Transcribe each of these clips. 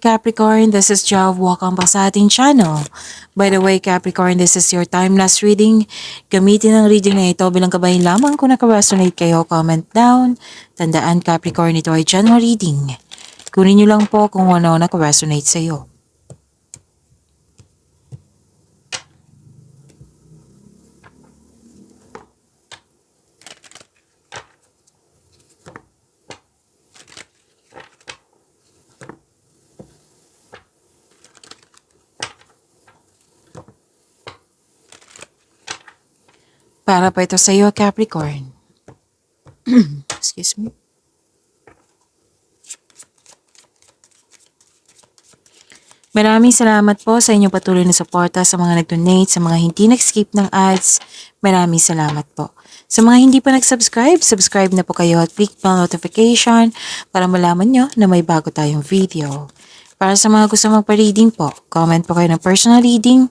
Capricorn, this is Jav. Welcome back sa ating channel. By the way, Capricorn, this is your time-lapse reading. Gamitin ang reading na ito bilang kabahin lamang kung naka-resonate kayo, comment down. Tandaan, Capricorn, ito ay general reading. Kunin nyo lang po kung ano naka-resonate sa iyo. Para pa ito sa iyo, Capricorn. Excuse me. Maraming salamat po sa inyong patuloy na suporta, sa mga nag-donate, sa mga hindi nag-skip ng ads. Maraming salamat po. Sa mga hindi pa nag-subscribe, subscribe na po kayo at click bell notification para malaman nyo na may bago tayong video. Para sa mga gusto magpa-reading po, comment po kayo ng personal reading.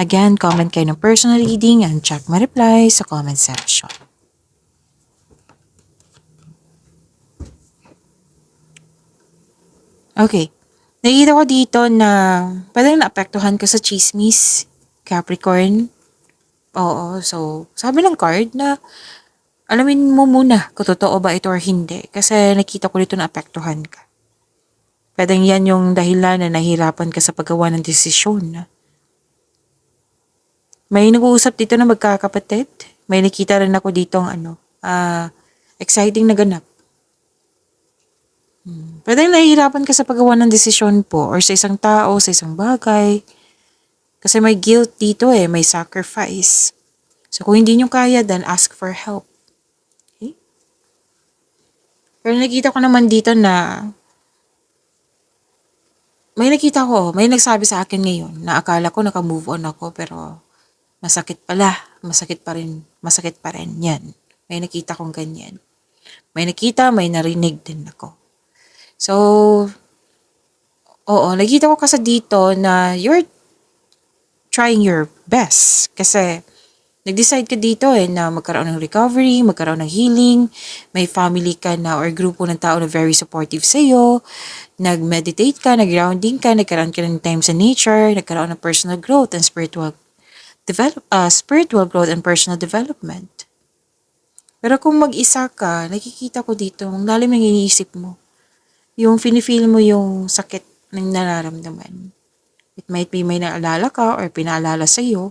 Again, comment kayo ng personal reading and check my reply sa comment section. Okay. Nakikita ko dito na parang naapektuhan ka sa chismis, Capricorn. Oo, so sabi ng card na alamin mo muna kung totoo ba ito or hindi. Kasi nakita ko dito na apektuhan ka. Pwedeng yan yung dahilan na nahihirapan ka sa paggawa ng desisyon. May nag-uusap dito na magkakapatid. May nakita rin ako dito ang exciting na ganap. Pwedeng nahihirapan ka sa paggawa ng desisyon po or sa isang tao, sa isang bagay. Kasi may guilt dito may sacrifice. So kung hindi nyo kaya, then ask for help. Okay? Pero nakita ko naman dito na may nagsabi sa akin ngayon na akala ko naka-move on ako pero masakit pala, masakit pa rin yan. May nakita kong ganyan. May nakita, may narinig din ako. So, nakita ko kasi dito na you're trying your best. Kasi, nag-decide ka dito na magkaroon ng recovery, magkaroon ng healing, may family ka na or grupo ng tao na very supportive sa'yo, nag-meditate ka, nag-grounding ka, nagkaroon ka ng time sa nature, nagkaroon ng personal growth and spiritual growth and personal development. Pero kung mag-isa ka, nakikita ko dito, ang lalim ng iniisip mo. Yung feel mo yung sakit ng nararamdaman. It might be may naalala ka or pinaalala sa'yo.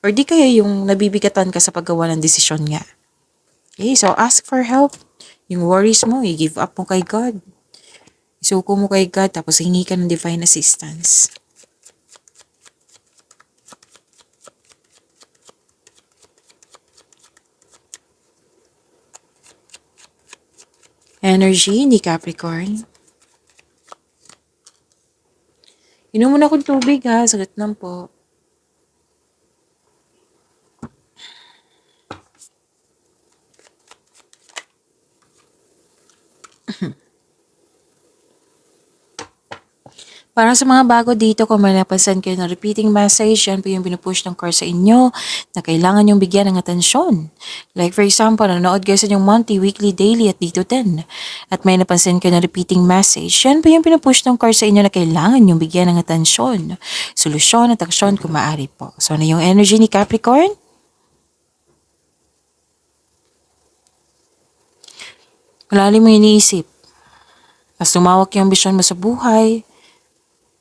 Or di kaya yung nabibigatan ka sa paggawa ng desisyon nga. Okay, so ask for help. Yung worries mo, i-give up mo kay God. Isuko mo kay God tapos hingi ka ng divine assistance. Energy ni Capricorn. Inom muna akong tubig sagat lang po. Para sa mga bago dito, kung may napansin kayo na repeating message, yan po yung pinupush ng card sa inyo na kailangan yung bigyan ng atensyon. Like for example, nanonood kayo sa inyong monthly, weekly, daily at dito 10. At may napansin kayo na repeating message, yan po yung pinupush ng card sa inyo na kailangan yung bigyan ng atensyon. Solusyon at aksyon kung maaari po. So ano yung energy ni Capricorn? Malalim mo iniisip. Mas lumawak yung ambisyon mo sa buhay.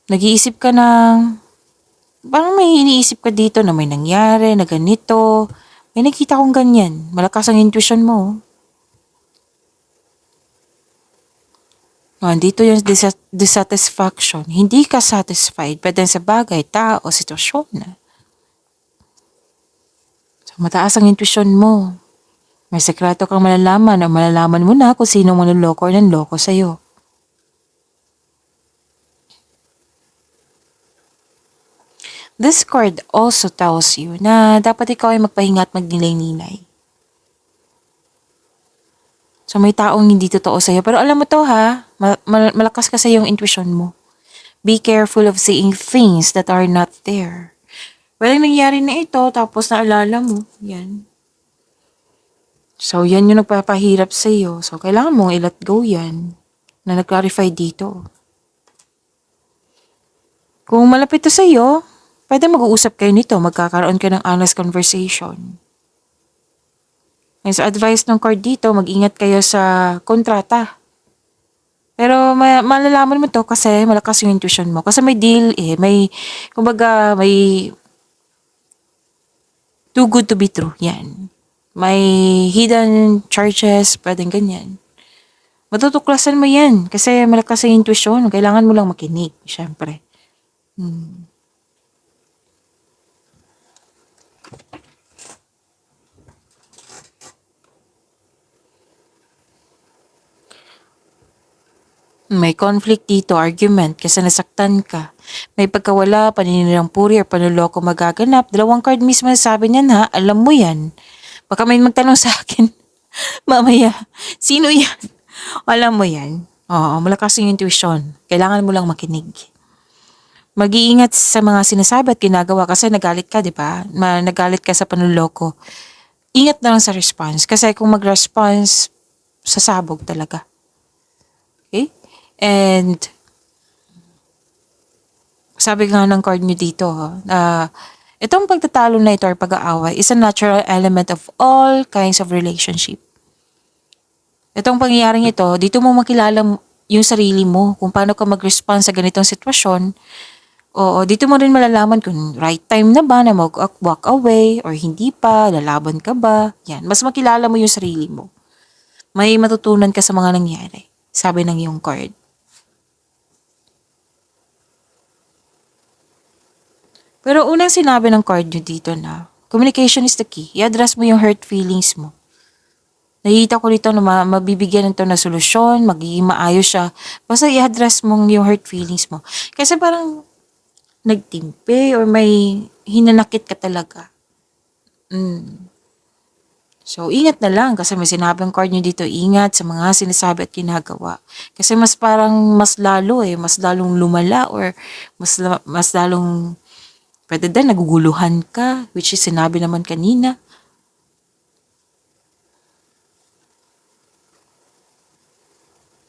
Nag-iisip ka ng, parang may iniisip ka dito na may nangyari, na ganito. May nakita kong ganyan. Malakas ang intuition mo. Dito yung dissatisfaction. Hindi ka satisfied, pwede sa bagay, tao, sitwasyon. So, mataas ang intuition mo. May sekreto kang malalaman o malalaman mo na kung sino manloloko or nanloko sa'yo. This card also tells you na dapat ikaw ay magpahinga at magnilay-nilay. So may taong hindi totoo sa'yo. Pero alam mo to malakas kasi yung intuition mo. Be careful of saying things that are not there. Walang nangyari na ito tapos naalala mo. Yan. So yan yung nagpapahirap sa'yo. So kailangan mong i-let go yan. na nag-clarify dito. Kung malapit to sa'yo, pwede mag-uusap kayo nito, magkakaroon ka ng honest conversation. And sa advice ng card dito, mag-ingat kayo sa kontrata. Pero malalaman mo to kasi malakas yung intuition mo. Kasi may deal kumbaga may too good to be true. Yan. May hidden charges, pwedeng ganyan. Matutuklasan mo yan kasi malakas yung intuition. Kailangan mo lang makinig, syempre. May conflict dito, argument, kasi nasaktan ka. May pagkawala, paninirang puri, or panuloko magaganap. Dalawang card mismo sabi niyan ha, alam mo yan. Baka may magtanong sa akin, mamaya, sino yan? Alam mo yan. Oo, malakas yung intuition. Kailangan mo lang makinig. Mag-iingat sa mga sinasabi at ginagawa kasi nagalit ka, di ba? Nagalit ka sa panuloko. Ingat na lang sa response kasi kung mag-response, sasabog talaga. Okay? And sabi nga ng card nyo dito, itong pagtatalo na ito or pag-aaway is a natural element of all kinds of relationship. Itong pangyayaring ito, dito mo makilala yung sarili mo, kung paano ka mag-respond sa ganitong sitwasyon. Oo, dito mo rin malalaman kung right time na ba na mag-walk away or hindi pa, lalaban ka ba. Yan, mas makilala mo yung sarili mo. May matutunan ka sa mga nangyari, sabi ng iyong card. Pero unang sinabi ng card nyo dito na communication is the key. I-address mo yung hurt feelings mo. Nakikita ko dito na mabibigyan nito na solusyon, magiging maayos siya. Basta i-address mo yung hurt feelings mo. Kasi parang nagtimpe or may hinanakit ka talaga. So, ingat na lang kasi may sinabing card nyo dito, ingat sa mga sinasabi at ginagawa. Kasi mas mas lalong lumala or mas lalong pwede din, naguguluhan ka, which is sinabi naman kanina.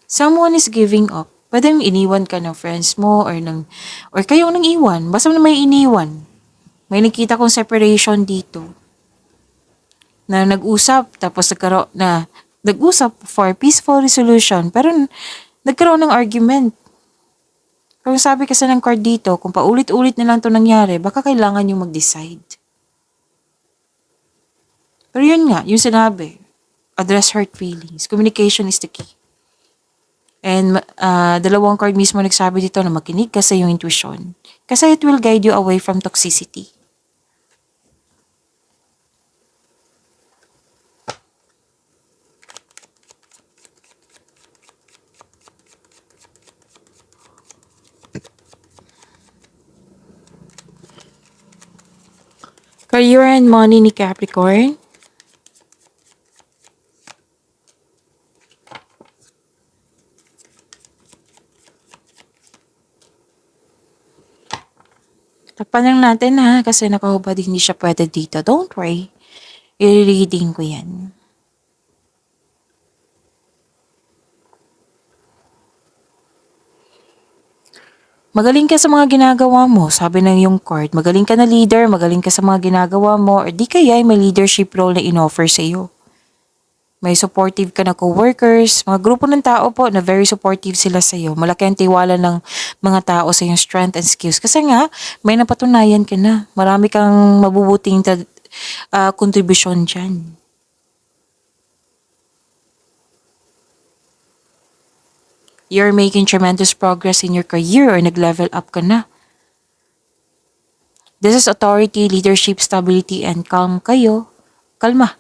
Someone is giving up. Pwede iniwan ka ng friends mo or kayo nang iwan. Basta may iniwan. May nakita kong separation dito. Na nag-usap, tapos nag-usap for peaceful resolution. Pero nagkaroon ng argument. Pero sabi kasi ng card dito, kung paulit-ulit na lang ito nangyari, baka kailangan yung mag-decide. Pero yun nga, yung sinabi, address hurt feelings. Communication is the key. And dalawang card mismo nagsabi dito na makinig ka sa yung intuition. Kasi it will guide you away from toxicity. Career and money ni Capricorn. Takpan lang natin ha, kasi nakahubad hindi siya pwede dito. Don't worry. I-reading ko yan. Magaling ka sa mga ginagawa mo, sabi ng yung card. Magaling ka na leader, magaling ka sa mga ginagawa mo, or di kaya may leadership role na in-offer sa iyo. May supportive ka na co-workers, mga grupo ng tao po na very supportive sila sa iyo. Malaki ang tiwala ng mga tao sa iyong strength and skills. Kasi nga, may napatunayan ka na. Marami kang mabubuting kontribusyon dyan. You're making tremendous progress in your career or nag-level up ka na. This is authority, leadership, stability, and calm kayo. Kalma.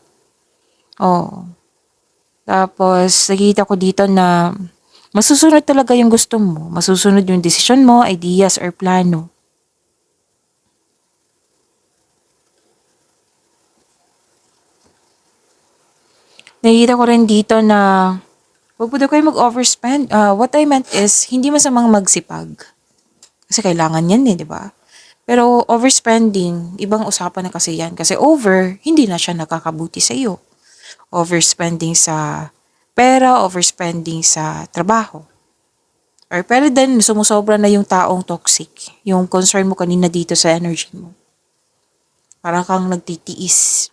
Oh. Tapos, nakita ko dito na masusunod talaga yung gusto mo. Masusunod yung desisyon mo, ideas, or plano. Nakita ko rin dito na huwag po daw kayo mag-overspend. What I meant is, hindi masamang magsipag. Kasi kailangan yan di ba? Pero overspending, ibang usapan na kasi yan. Kasi over, hindi na siya nakakabuti sa iyo. Overspending sa pera, overspending sa trabaho. Or pwede din, sumusobra na yung taong toxic. Yung concern mo kanina dito sa energy mo. Parang kang nagtitiis.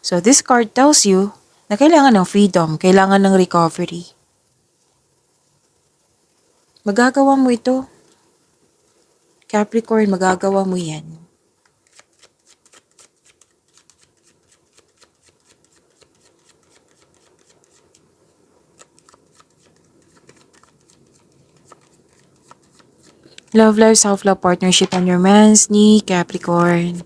So this card tells you na kailangan ng freedom, kailangan ng recovery. Magagawa mo ito. Capricorn, magagawa mo yan. Love life, self-love, partnership, and romance ni Capricorn.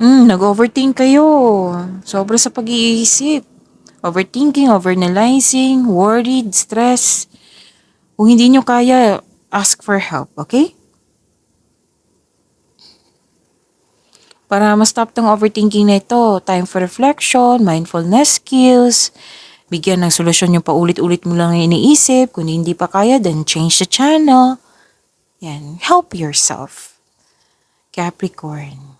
Nag-overthink kayo. Sobra sa pag-iisip. Overthinking, overanalyzing, worried, stress. Kung hindi nyo kaya, ask for help, okay? Para ma-stop tong overthinking na ito, time for reflection, mindfulness skills, bigyan ng solusyon yung paulit-ulit mo lang iniisip. Kung hindi pa kaya, then change the channel. Yan, help yourself. Capricorn.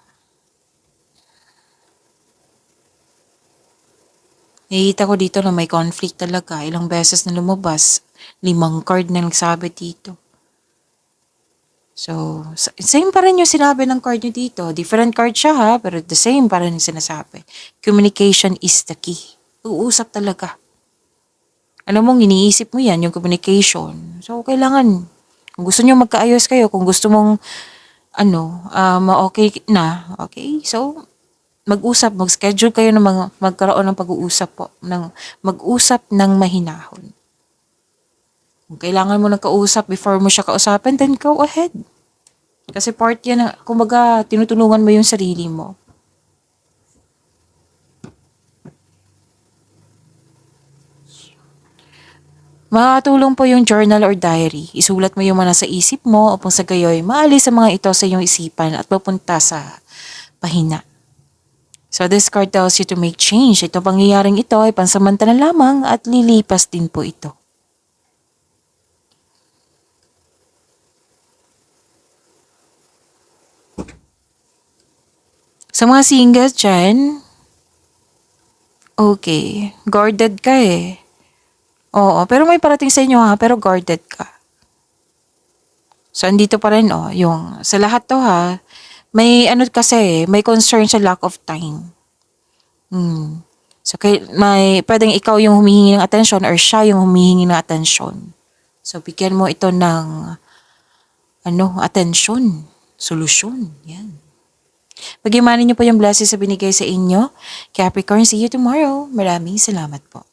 Nakikita ko dito na may conflict talaga. Ilang beses na lumabas. 5 card na nagsabi dito. So, same pa rin yung sinabi ng card nyo dito. Different card siya ha, pero the same pa rin yung sinasabi. Communication is the key. Uusap talaga. Alam mong iniisip mo yan, yung communication. So, kailangan, kung gusto nyo magkaayos kayo, kung gusto mong, ma-okay na, okay? So, mag-usap, mag-schedule kayo ng magkaroon ng pag-uusap po, mag-usap ng mahinahon. Kung kailangan mo nagkausap before mo siya kausapin, then go ahead. Kasi part yan, kumbaga, tinutulungan mo yung sarili mo. Makatulong po yung journal or diary. Isulat mo yung mga nasa isip mo upang sa gayoy, maalis ang mga ito sa iyong isipan at mapunta sa pahina. So this card tells you to make change. Ito pangyayaring ito ay pansamantala lamang at lilipas din po ito. Sa mga singles dyan, okay, guarded ka eh. Oo, pero may parating sa inyo ha, pero guarded ka. So andito pa rin yung sa lahat to ha, may kasi, may concern sa lack of time. So may pwedeng ikaw yung humihingi ng atensyon or siya yung humihingi ng atensyon. So bigyan mo ito ng atensyon, solusyon. Yan. Pag-imanin niyo po yung blessings sa binigay sa inyo. Capricorn, see you tomorrow. Maraming salamat po.